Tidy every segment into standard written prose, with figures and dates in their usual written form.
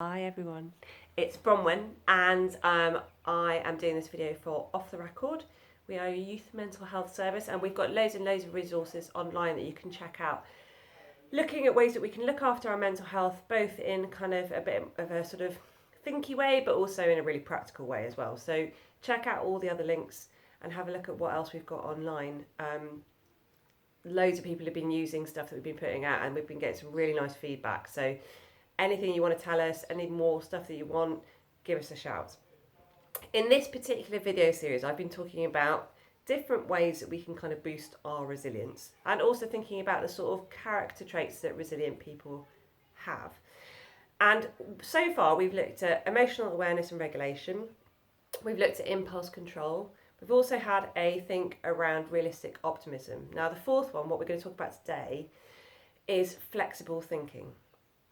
Hi everyone, it's Bronwen and I am doing this video for Off the Record. We are a youth mental health service and we've got loads and loads of resources online that you can check out. Looking at ways that we can look after our mental health, both in kind of a bit of a sort of thinky way, but also in a really practical way as well. So check out all the other links and have a look at what else we've got online. Loads of people have been using stuff that we've been putting out and we've been getting some really nice feedback. So anything you want to tell us, any more stuff that you want, give us a shout. In this particular video series, I've been talking about different ways that we can kind of boost our resilience and also thinking about the sort of character traits that resilient people have. And so far, we've looked at emotional awareness and regulation. We've looked at impulse control. We've also had a think around realistic optimism. Now, the fourth one, what we're going to talk about today, is flexible thinking.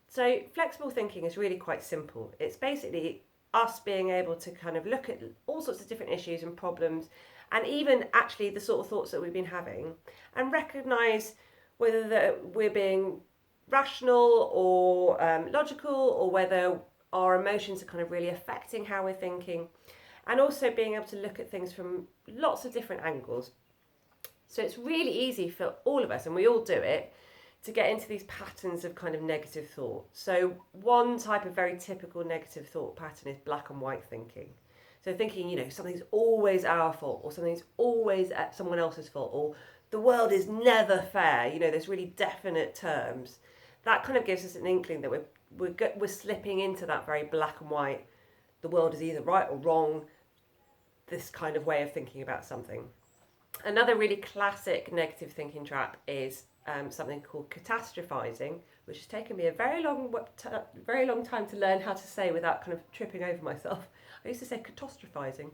So flexible thinking is really quite simple. It's basically us being able to kind of look at all sorts of different issues and problems and even actually the sort of thoughts that we've been having and recognise whether we're being rational or logical or whether our emotions are kind of really affecting how we're thinking, and also being able to look at things from lots of different angles. So it's really easy for all of us, and we all do it, to get into these patterns of kind of negative thought. So one type of very typical negative thought pattern is black and white thinking. So thinking, something's always our fault, or something's always at someone else's fault, or the world is never fair. There's really definite terms. That kind of gives us an inkling that we're slipping into that very black and white, the world is either right or wrong, this kind of way of thinking about something. Another really classic negative thinking trap is something called catastrophizing, which has taken me a very long time to learn how to say without kind of tripping over myself. I used to say catastrophizing.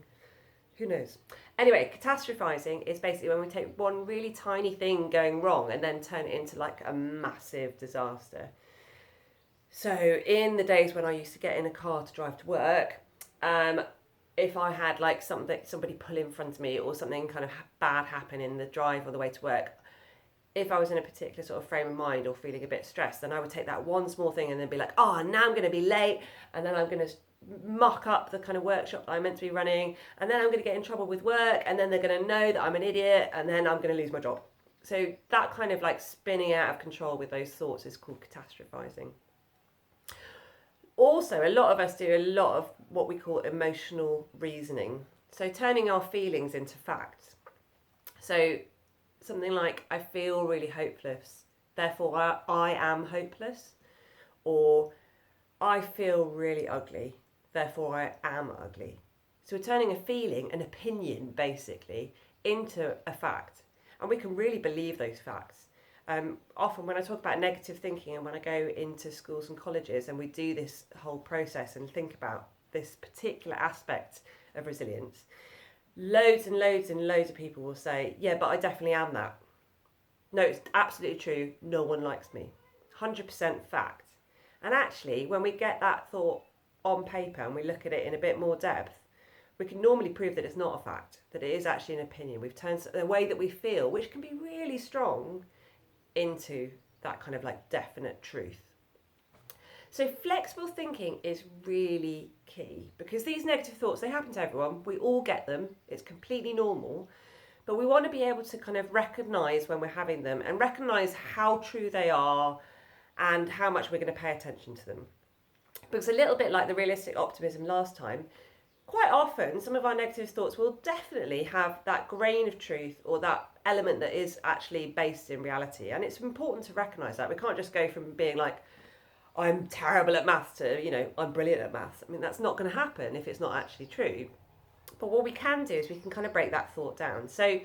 Who knows? Anyway, catastrophizing is basically when we take one really tiny thing going wrong and then turn it into like a massive disaster. So in the days when I used to get in a car to drive to work, if I had like somebody pull in front of me or something kind of bad happen in the drive on the way to work, if I was in a particular sort of frame of mind or feeling a bit stressed, then I would take that one small thing and then be like, now I'm going to be late, and then I'm going to muck up the kind of workshop that I'm meant to be running, and then I'm going to get in trouble with work, and then they're going to know that I'm an idiot, and then I'm going to lose my job. So that kind of like spinning out of control with those thoughts is called catastrophizing. Also, a lot of us do a lot of what we call emotional reasoning. So turning our feelings into facts. So something like, I feel really hopeless, therefore I am hopeless. Or I feel really ugly, therefore I am ugly. So we're turning a feeling, an opinion basically, into a fact. And we can really believe those facts. Often when I talk about negative thinking and when I go into schools and colleges and we do this whole process and think about this particular aspect of resilience, loads and loads and loads of people will say, yeah, but I definitely am that. No, it's absolutely true. No one likes me. 100% fact. And actually, when we get that thought on paper and we look at it in a bit more depth, we can normally prove that it's not a fact, that it is actually an opinion. We've turned the way that we feel, which can be really strong, into that kind of like definite truth. So flexible thinking is really key because these negative thoughts, they happen to everyone. We all get them. It's completely normal. But we want to be able to kind of recognise when we're having them and recognise how true they are and how much we're going to pay attention to them. Because a little bit like the realistic optimism last time, quite often some of our negative thoughts will definitely have that grain of truth or that element that is actually based in reality. And it's important to recognise that. We can't just go from being like, I'm terrible at maths to, I'm brilliant at maths. I mean, that's not going to happen if it's not actually true. But what we can do is we can kind of break that thought down. So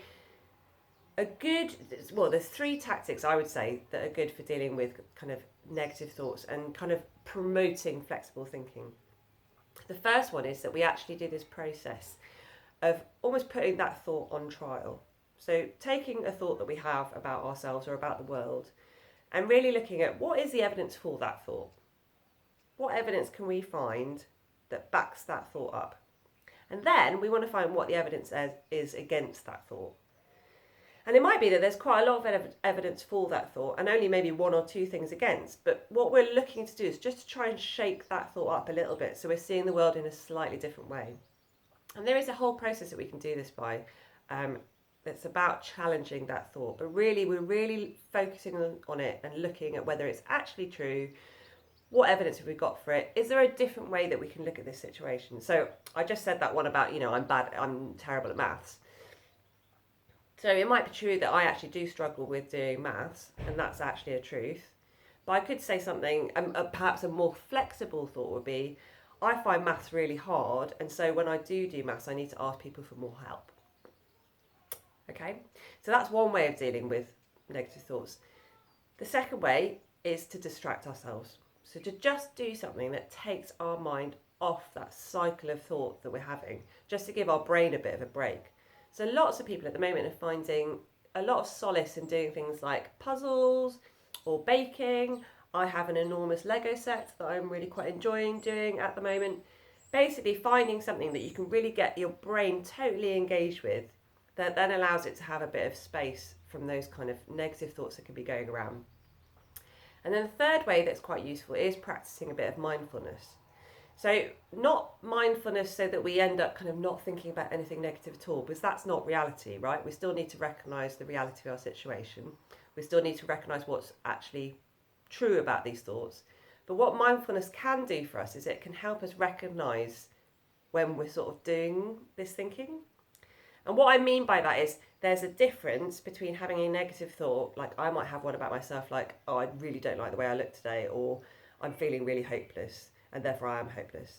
there's three tactics I would say that are good for dealing with kind of negative thoughts and kind of promoting flexible thinking. The first one is that we actually do this process of almost putting that thought on trial. So taking a thought that we have about ourselves or about the world and really looking at what is the evidence for that thought. What evidence can we find that backs that thought up? And then we want to find what the evidence is against that thought. And it might be that there's quite a lot of evidence for that thought and only maybe one or two things against. But what we're looking to do is just to try and shake that thought up a little bit so we're seeing the world in a slightly different way. And there is a whole process that we can do this by. It's about challenging that thought. But really, we're really focusing on it and looking at whether it's actually true. What evidence have we got for it? Is there a different way that we can look at this situation? So I just said that one about, I'm terrible at maths. So it might be true that I actually do struggle with doing maths, and that's actually a truth. But I could say something, perhaps a more flexible thought would be, I find maths really hard, and so when I do maths, I need to ask people for more help. Okay, so that's one way of dealing with negative thoughts. The second way is to distract ourselves. So to just do something that takes our mind off that cycle of thought that we're having, just to give our brain a bit of a break. So lots of people at the moment are finding a lot of solace in doing things like puzzles or baking. I have an enormous Lego set that I'm really quite enjoying doing at the moment. Basically finding something that you can really get your brain totally engaged with that then allows it to have a bit of space from those kind of negative thoughts that can be going around. And then the third way that's quite useful is practicing a bit of mindfulness. So not mindfulness so that we end up kind of not thinking about anything negative at all, because that's not reality, right? We still need to recognise the reality of our situation. We still need to recognise what's actually true about these thoughts. But what mindfulness can do for us is it can help us recognise when we're sort of doing this thinking. And what I mean by that is there's a difference between having a negative thought, like I might have one about myself, like, oh, I really don't like the way I look today, or I'm feeling really hopeless, and therefore I am hopeless.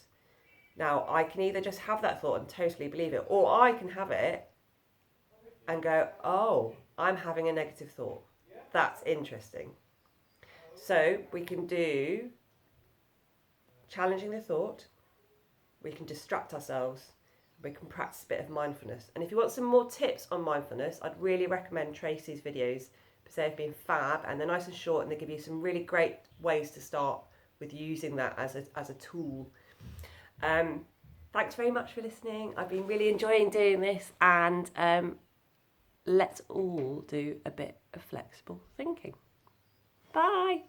Now, I can either just have that thought and totally believe it, or I can have it and go, oh, I'm having a negative thought. That's interesting. So we can do challenging the thought, we can distract ourselves, we can practice a bit of mindfulness. And if you want some more tips on mindfulness, I'd really recommend Tracy's videos because they've been fab and they're nice and short and they give you some really great ways to start with using that as a tool. Thanks very much for listening. I've been really enjoying doing this, and let's all do a bit of flexible thinking. Bye.